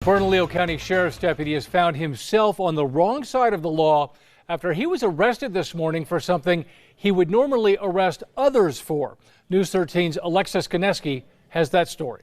Bernalillo County Sheriff's deputy has found himself on the wrong side of the law after he was arrested this morning for something he would normally arrest others for. News 13's Alexis Koneski has that story.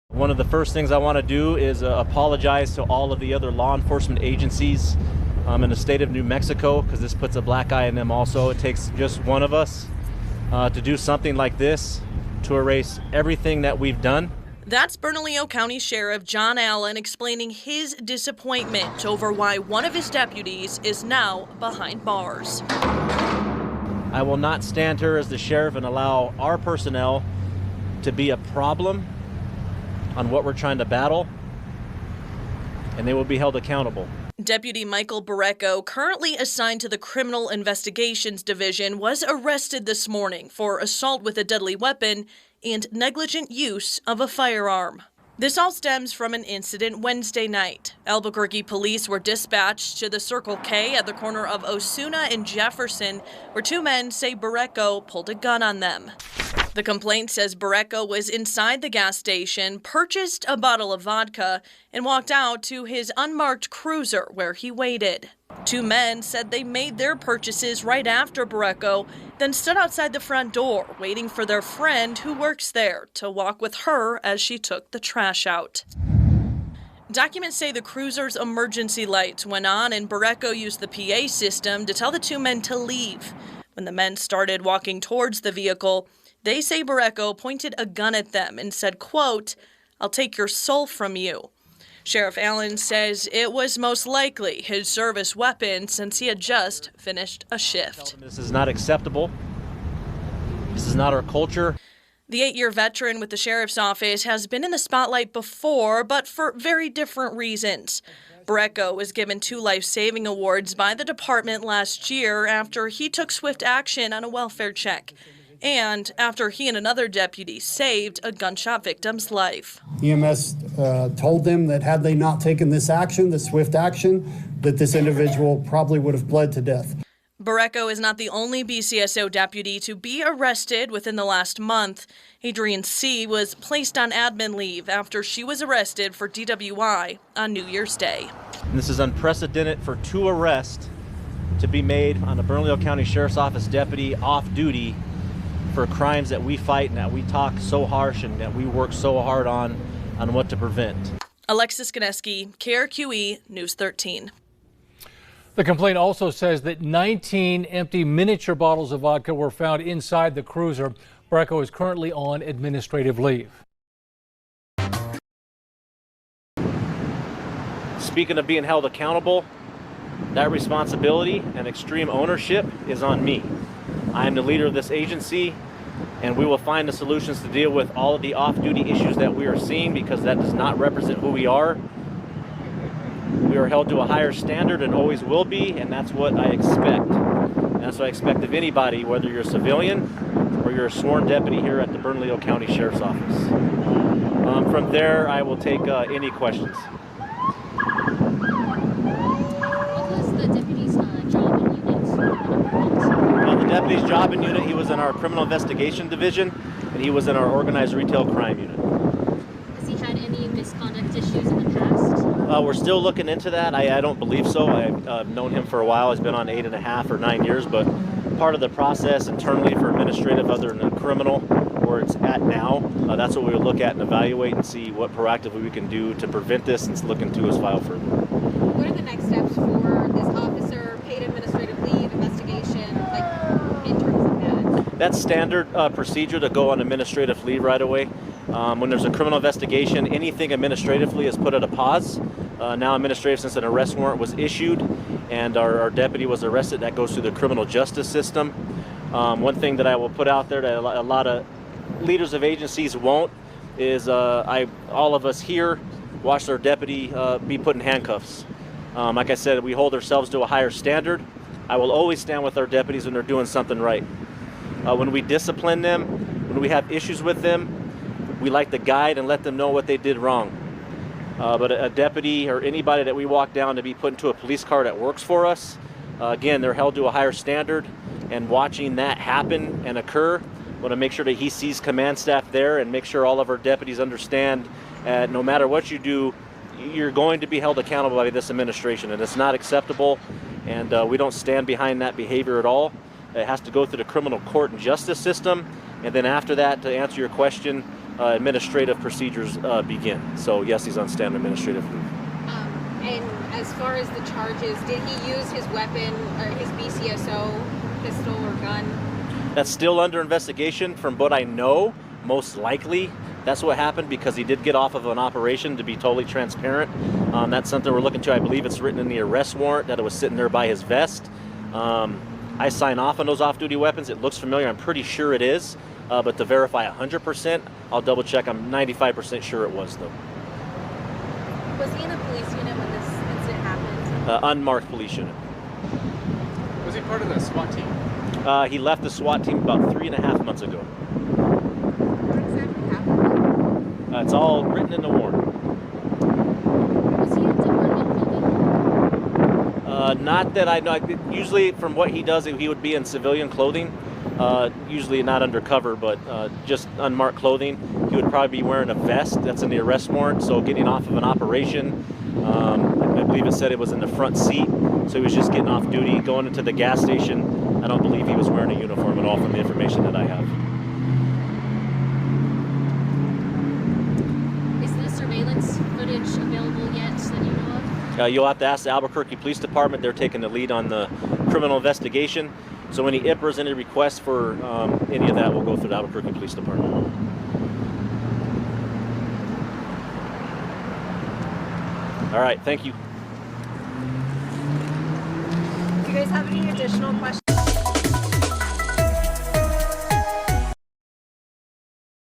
One of the first things I want to do is apologize to all of the other law enforcement agencies in the state of New Mexico, because this puts a black eye on them also. It takes just one of us to do something like this, to erase everything that we've done. That's Bernalillo County Sheriff John Allen explaining his disappointment over why one of his deputies is now behind bars. I will not stand here as the sheriff and allow our personnel to be a problem on what we're trying to battle, and they will be held accountable. Deputy Michael Barreco, currently assigned to the Criminal Investigations Division, was arrested this morning for assault with a deadly weapon and negligent use of a firearm. This all stems from an incident Wednesday night. Albuquerque police were dispatched to the Circle K at the corner of Osuna and Jefferson, where two men say Barreco pulled a gun on them. The complaint says Barreco was inside the gas station, purchased a bottle of vodka, and walked out to his unmarked cruiser where he waited. Two men said they made their purchases right after Barreco, then stood outside the front door waiting for their friend who works there to walk with her as she took the trash out. Documents say the cruiser's emergency lights went on and Barreco used the PA system to tell the two men to leave. When the men started walking towards the vehicle, they say Barreco pointed a gun at them and said, quote, "I'll take your soul from you." Sheriff Allen says it was most likely his service weapon since he had just finished a shift. This is not acceptable. This is not our culture. The 8-year veteran with the sheriff's office has been in the spotlight before, but for very different reasons. Barreco was given 2 life-saving awards by the department last year after he took swift action on a welfare check, and after he and another deputy saved a gunshot victim's life. EMS told them that had they not taken this action, this swift action, that this individual probably would have bled to death. Barreco is not the only BCSO deputy to be arrested within the last month. Adrienne C. was placed on admin leave after she was arrested for DWI on New Year's Day. And this is unprecedented for 2 arrests to be made on a Bernalillo County Sheriff's Office deputy off duty for crimes that we fight and that we talk so harsh and that we work so hard on what to prevent. Alexis Koneski, KRQE News 13. The complaint also says that 19 empty miniature bottles of vodka were found inside the cruiser. Barreco is currently on administrative leave. Speaking of being held accountable, that responsibility and extreme ownership is on me. I am the leader of this agency, and we will find the solutions to deal with all of the off-duty issues that we are seeing, because that does not represent who we are. We are held to a higher standard and always will be, and that's what I expect. And that's what I expect of anybody, whether you're a civilian or you're a sworn deputy here at the Bernalillo County Sheriff's Office. From there, I will take any questions. What was the deputy's job and unit? The deputy's job and unit, he was in our Criminal Investigation Division, and he was in our Organized Retail Crime Unit. Has he had any misconduct issues in the past? We're still looking into that. I don't believe so. I've known him for a while. He's been on 8.5 or 9 years, but part of the process internally for administrative other than criminal, where it's at now, that's what we would look at and evaluate and see what proactively we can do to prevent this and look into his file further. What are the next steps for this officer, paid administrative leave, investigation, like in terms of that? That's standard procedure to go on administrative leave right away. When there's a criminal investigation, anything administratively is put at a pause. Now administrative, since an arrest warrant was issued and our deputy was arrested, that goes through the criminal justice system. One thing that I will put out there that a lot of leaders of agencies won't is all of us here watched our deputy be put in handcuffs. Like I said, we hold ourselves to a higher standard. I will always stand with our deputies when they're doing something right. When we discipline them, when we have issues with them, we like to guide and let them know what they did wrong. But a deputy or anybody that we walk down to be put into a police car that works for us, again, they're held to a higher standard, and watching that happen and occur, I want to make sure that he sees command staff there and make sure all of our deputies understand no matter what you do, you're going to be held accountable by this administration, and it's not acceptable, and we don't stand behind that behavior at all. It has to go through the criminal court and justice system, and then after that, to answer your question, administrative procedures begin. So yes, he's on standard administrative leave. And as far as the charges, did he use his weapon or his BCSO pistol or gun? That's still under investigation. From what I know, most likely that's what happened, because he did get off of an operation, to be totally transparent. That's something we're looking to. I believe it's written in the arrest warrant that it was sitting there by his vest. I sign off on those off-duty weapons. It looks familiar. I'm pretty sure it is. But to verify 100%, I'll double check. I'm 95% sure it was, though. Was he in a police unit when this incident happened? Unmarked police unit. Was he part of the SWAT team? He left the SWAT team about 3.5 months ago. What exactly happened? It's all written in the warrant. Was he in civilian clothing? Not that I know. Usually, from what he does, he would be in civilian clothing. Usually not undercover, but just unmarked clothing. He would probably be wearing a vest. That's in the arrest warrant. So getting off of an operation, I believe it said it was in the front seat. So he was just getting off duty, going into the gas station. I don't believe he was wearing a uniform at all from the information that I have. Is the surveillance footage available yet that you know of? You'll have to ask the Albuquerque Police Department. They're taking the lead on the criminal investigation. So any IPRs, any requests for any of that will go through the Albuquerque Police Department. All right, thank you. Do you guys have any additional questions?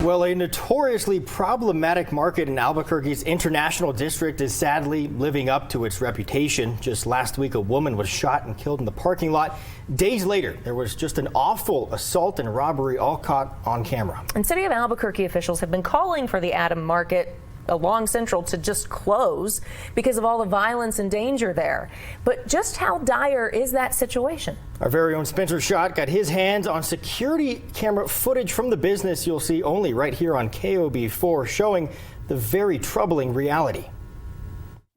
Well, a notoriously problematic market in Albuquerque's International District is sadly living up to its reputation. Just last week, a woman was shot and killed in the parking lot. Days later, there was just an awful assault and robbery, all caught on camera. And City of Albuquerque officials have been calling for the Adam Market along Central to just close because of all the violence and danger there. But just how dire is that situation? Our very own Spencer Schott got his hands on security camera footage from the business you'll see only right here on KOB4, showing the very troubling reality.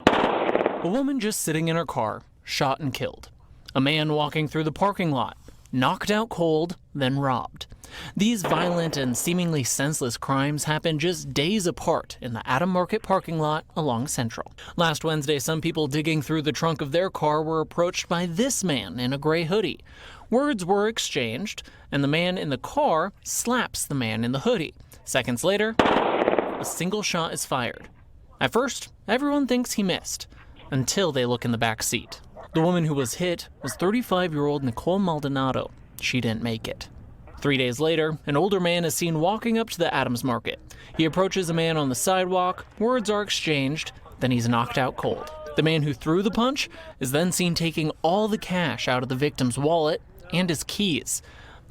A woman just sitting in her car, shot and killed. A man walking through the parking lot, knocked out cold, then robbed. These violent and seemingly senseless crimes happened just days apart in the Adam Market parking lot along Central. Last Wednesday, some people digging through the trunk of their car were approached by this man in a gray hoodie. Words were exchanged, and the man in the car slaps the man in the hoodie. Seconds later, a single shot is fired. At first, everyone thinks he missed, until they look in the back seat. The woman who was hit was 35-year-old Nicole Maldonado. She didn't make it. 3 days later, an older man is seen walking up to the Adams Market. He approaches a man on the sidewalk, words are exchanged, then he's knocked out cold. The man who threw the punch is then seen taking all the cash out of the victim's wallet and his keys.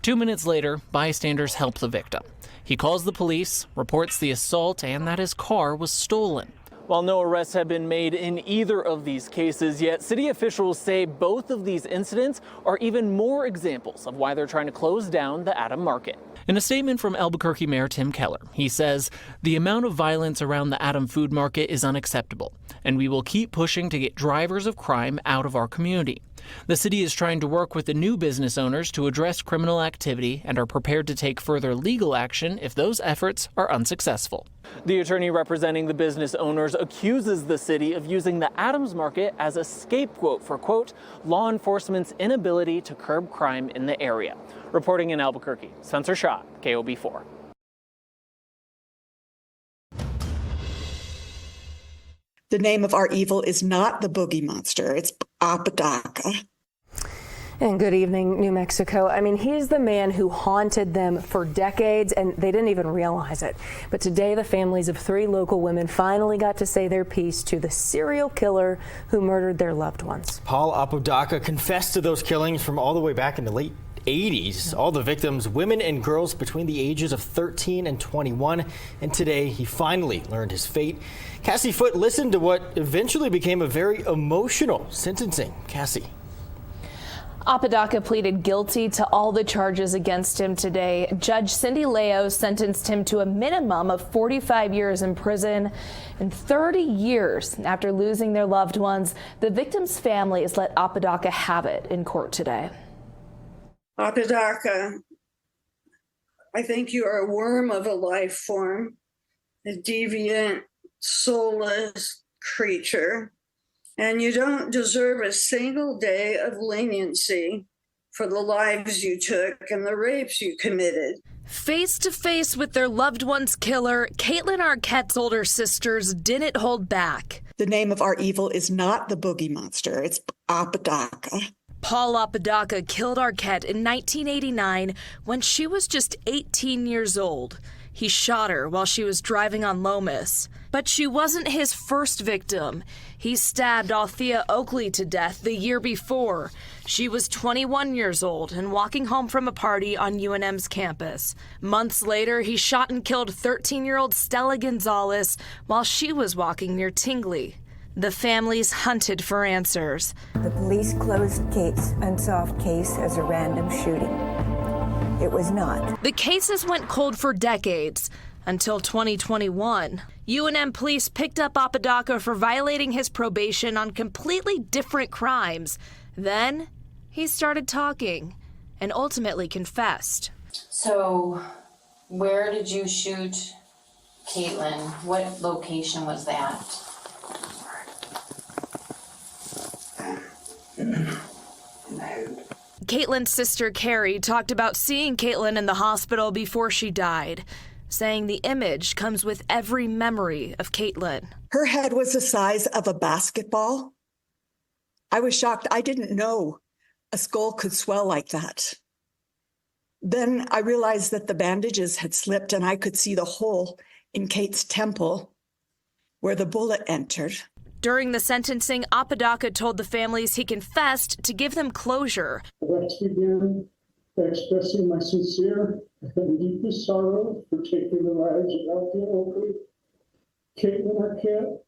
2 minutes later, bystanders help the victim. He calls the police, reports the assault and that his car was stolen. While no arrests have been made in either of these cases yet, city officials say both of these incidents are even more examples of why they're trying to close down the Adam Market. In a statement from Albuquerque Mayor Tim Keller, he says, "The amount of violence around the Adam Food Market is unacceptable, and we will keep pushing to get drivers of crime out of our community. The city is trying to work with the new business owners to address criminal activity and are prepared to take further legal action if those efforts are unsuccessful." The attorney representing the business owners accuses the city of using the Adams Market as a scapegoat for, quote, law enforcement's inability to curb crime in the area. Reporting in Albuquerque, Spencer Schott, KOB4. The name of our evil is not the boogie monster, it's Apodaca. And good evening, New Mexico. I mean, he's the man who haunted them for decades, and they didn't even realize it. But today, the families of 3 local women finally got to say their piece to the serial killer who murdered their loved ones. Paul Apodaca confessed to those killings from all the way back in the late 80s. All the victims, women and girls between the ages of 13 and 21. And today, he finally learned his fate. Cassie Foote listened to what eventually became a very emotional sentencing. Cassie. Apodaca pleaded guilty to all the charges against him today. Judge Cindy Leo sentenced him to a minimum of 45 years in prison and 30 years after losing their loved ones. The victims' families let Apodaca have it in court today. Apodaca, I think you are a worm of a life form, a deviant, soulless creature. And you don't deserve a single day of leniency for the lives you took and the rapes you committed. Face to face with their loved one's killer, Caitlin Arquette's older sisters didn't hold back. The name of our evil is not the boogie monster, it's Apodaca. Paul Apodaca killed Arquette in 1989 when she was just 18 years old. He shot her while she was driving on Lomas. But she wasn't his first victim. He stabbed Althea Oakley to death the year before. She was 21 years old and walking home from a party on UNM's campus. Months later, he shot and killed 13-year-old Stella Gonzalez while she was walking near Tingley. The families hunted for answers. The police closed Kate's unsolved case as a random shooting. It was not. The cases went cold for decades until 2021. UNM police picked up Apodaca for violating his probation on completely different crimes. Then he started talking and ultimately confessed. So, where did you shoot Caitlin? What location was that? Caitlin's sister Carrie talked about seeing Caitlin in the hospital before she died, saying the image comes with every memory of Caitlin. Her head was the size of a basketball. I was shocked. I didn't know a skull could swell like that. Then I realized that the bandages had slipped and I could see the hole in Kate's temple where the bullet entered. During the sentencing, Apodaca told the families he confessed to give them closure. I'd like to begin by expressing my sincere and deepest sorrow for taking the lives of Althea Oakley, Caitlin Arquette,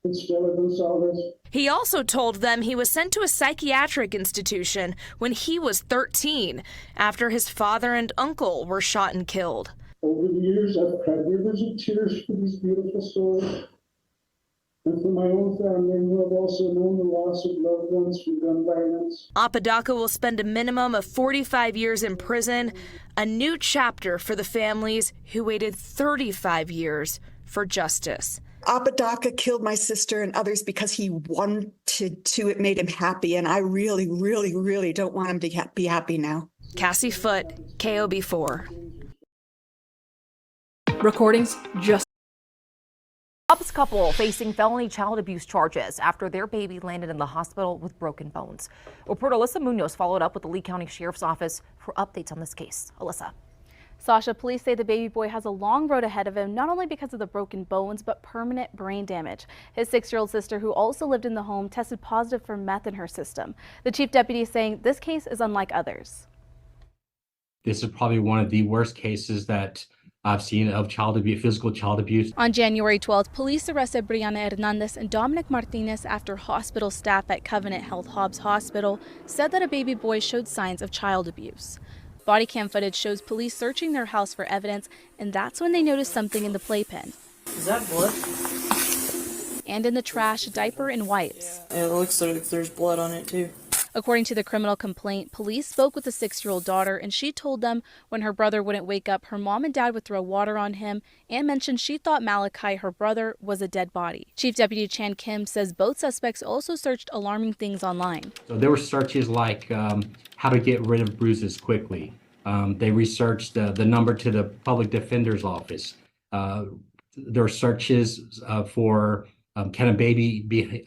and Stella Gonzalez. He also told them he was sent to a psychiatric institution when he was 13, after his father and uncle were shot and killed. Over the years, I've cried rivers of tears for these beautiful souls. And for my own family, who have also known the loss of loved ones through gun violence. Apodaca will spend a minimum of 45 years in prison, a new chapter for the families who waited 35 years for justice. Apodaca killed my sister and others because he wanted to. It made him happy, and I really, really, really don't want him to be happy now. Cassie Foote, KOB4. Recordings just. Cubs couple facing felony child abuse charges after their baby landed in the hospital with broken bones. Reporter Alyssa Munoz followed up with the Lee County Sheriff's Office for updates on this case. Alyssa. Sasha, police say the baby boy has a long road ahead of him, not only because of the broken bones, but permanent brain damage. His 6-year-old sister, who also lived in the home, tested positive for meth in her system. The chief deputy is saying this case is unlike others. This is probably one of the worst cases that I've seen of child abuse, physical child abuse. On January 12th, police arrested Brianna Hernandez and Dominic Martinez after hospital staff at Covenant Health Hobbs Hospital said that a baby boy showed signs of child abuse. Body cam footage shows police searching their house for evidence, and that's when they noticed something in the playpen. Is that blood? And in the trash, a diaper and wipes. It looks like there's blood on it too. According to the criminal complaint, police spoke with the 6-year-old daughter, and she told them when her brother wouldn't wake up, her mom and dad would throw water on him, and mentioned she thought Malachi, her brother, was a dead body. Chief Deputy Chan Kim says both suspects also searched alarming things online. So there were searches like how to get rid of bruises quickly. They researched the number to the public defender's office. There were searches for can a baby be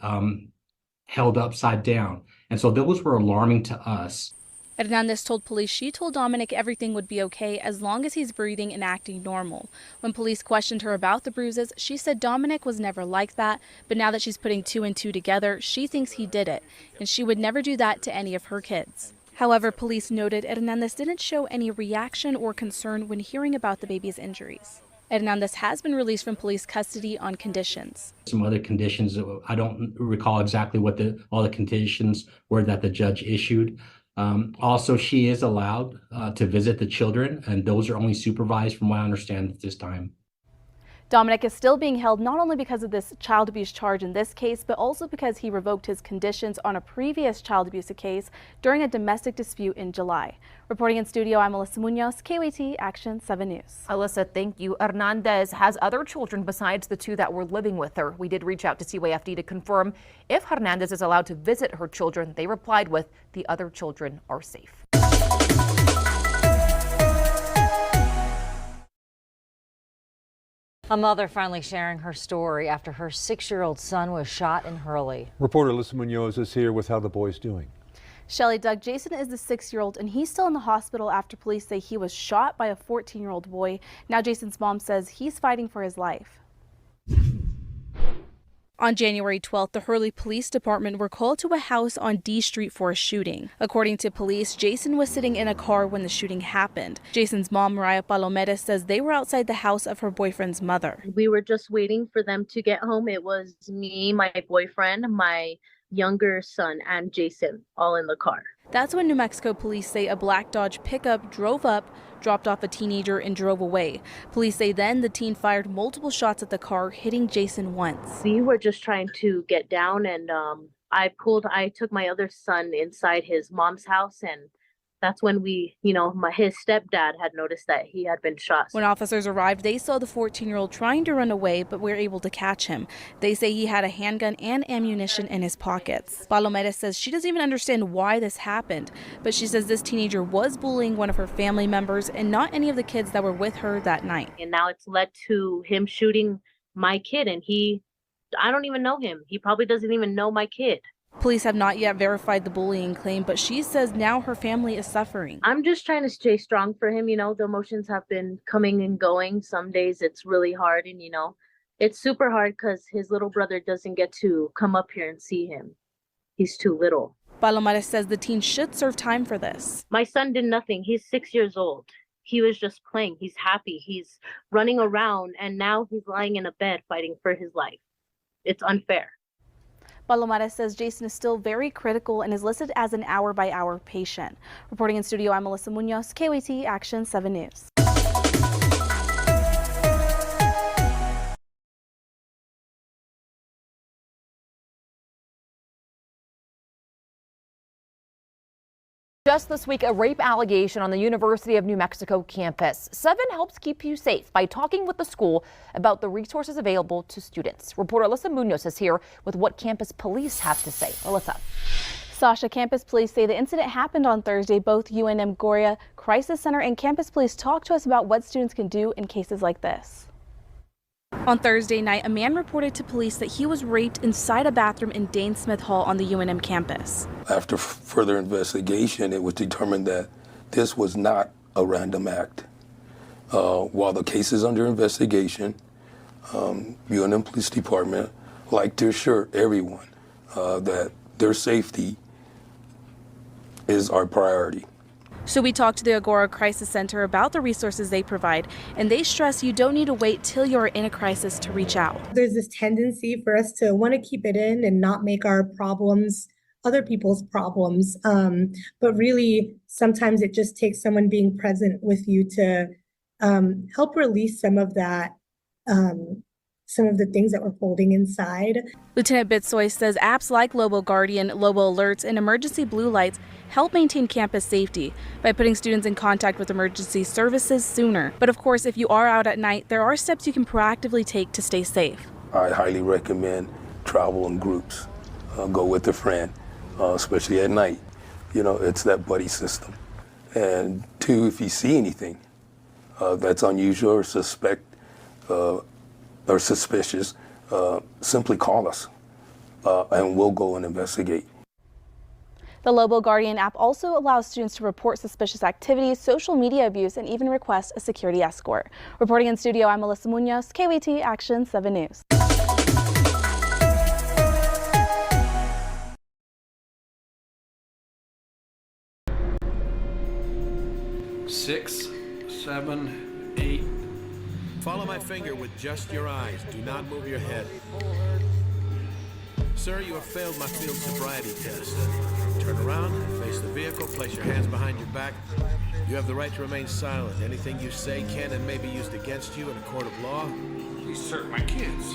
held upside down? And so those were alarming to us. Hernandez told police she told Dominic everything would be okay as long as he's breathing and acting normal. When police questioned her about the bruises, she said Dominic was never like that, but now that she's putting 2 and 2 together, she thinks he did it, and she would never do that to any of her kids. However, police noted Hernandez didn't show any reaction or concern when hearing about the baby's injuries. Hernandez has been released from police custody on conditions. Some other conditions, I don't recall exactly what all the conditions were that the judge issued, Also, she is allowed to visit the children, and those are only supervised from what I understand at this time. Dominic is still being held not only because of this child abuse charge in this case, but also because he revoked his conditions on a previous child abuse case during a domestic dispute in July. Reporting in studio, I'm Alyssa Munoz, KOAT Action 7 News. Alyssa, thank you. Hernandez has other children besides the two that were living with her. We did reach out to CYFD to confirm if Hernandez is allowed to visit her children. They replied with, the other children are safe. A mother finally sharing her story after her 6-year-old son was shot in Hurley. Reporter Alyssa Munoz is here with how the boy's doing. Shelly, Doug, Jason is the 6-year-old and he's still in the hospital after police say he was shot by a 14-year-old boy. Now Jason's mom says he's fighting for his life. On January 12th, the Hurley Police Department were called to a house on D Street for a shooting. According to police, Jason was sitting in a car when the shooting happened. Jason's mom, Mariah Palomedes, says they were outside the house of her boyfriend's mother. We were just waiting for them to get home. It was me, my boyfriend, my younger son, and Jason, all in the car. That's when New Mexico police say a black Dodge pickup drove up, dropped off a teenager, and drove away. Police say then the teen fired multiple shots at the car, hitting Jason once. We were just trying to get down, and I took my other son inside his mom's house, and that's when his stepdad had noticed that he had been shot. When officers arrived, they saw the 14-year-old trying to run away, but were able to catch him. They say he had a handgun and ammunition in his pockets. Palomedes says she doesn't even understand why this happened, but she says this teenager was bullying one of her family members and not any of the kids that were with her that night. And now it's led to him shooting my kid, and I don't even know him. He probably doesn't even know my kid. Police have not yet verified the bullying claim, but she says now her family is suffering. I'm just trying to stay strong for him. The emotions have been coming and going. Some days it's really hard, and it's super hard because his little brother doesn't get to come up here and see him. He's too little. Palomares says the teen should serve time for this. My son did nothing. He's 6 years old. He was just playing. He's happy. He's running around, and now he's lying in a bed fighting for his life. It's unfair. Palomares says Jason is still very critical and is listed as an hour-by-hour patient. Reporting in studio, I'm Alyssa Munoz, KOAT Action 7 News. Just this week, a rape allegation on the University of New Mexico campus. 7 helps keep you safe by talking with the school about the resources available to students. Reporter Alyssa Munoz is here with what campus police have to say. Alyssa. Sasha, campus police say the incident happened on Thursday. Both UNM Goria Crisis Center and campus police talked to us about what students can do in cases like this. On Thursday night, a man reported to police that he was raped inside a bathroom in Dane Smith Hall on the UNM campus. After further investigation, it was determined that this was not a random act. While the case is under investigation, UNM Police Department would like to assure everyone that their safety is our priority. So we talked to the Agora Crisis Center about the resources they provide, and they stress you don't need to wait till you're in a crisis to reach out. There's this tendency for us to want to keep it in and not make our problems other people's problems. But really, sometimes it just takes someone being present with you to help release some of that, some of the things that we're holding inside. Lieutenant Bitsoy says apps like Lobo Guardian, Lobo Alerts, and Emergency Blue Lights help maintain campus safety by putting students in contact with emergency services sooner. But of course, if you are out at night, there are steps you can proactively take to stay safe. I highly recommend travel in groups. Go with a friend, especially at night. It's that buddy system. And 2, if you see anything that's unusual or suspicious, simply call us and we'll go and investigate. The Lobo Guardian app also allows students to report suspicious activities, social media abuse, and even request a security escort. Reporting in studio, I'm Alyssa Munoz, KOAT Action 7 News. Six, 7, 8. Follow my finger with just your eyes. Do not move your head. Sir, you have failed my field sobriety test. Turn around, face the vehicle, place your hands behind your back. You have the right to remain silent. Anything you say can and may be used against you in a court of law. These hurt my kids.